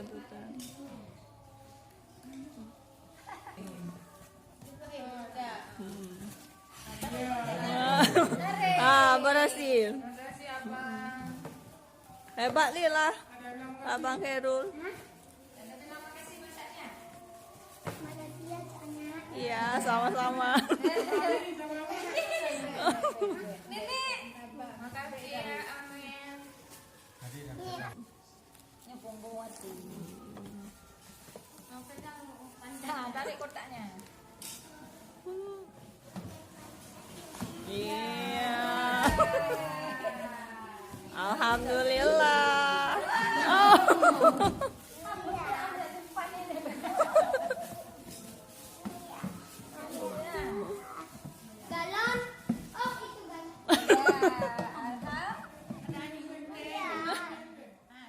sambutan. Berhasil. Hebat Lila, Abang Khairul. Iya, sama-sama. Nenek, makasih ya, amin. Nyepung buati. Tarik kotaknya. Iya. Alhamdulillah. Oh.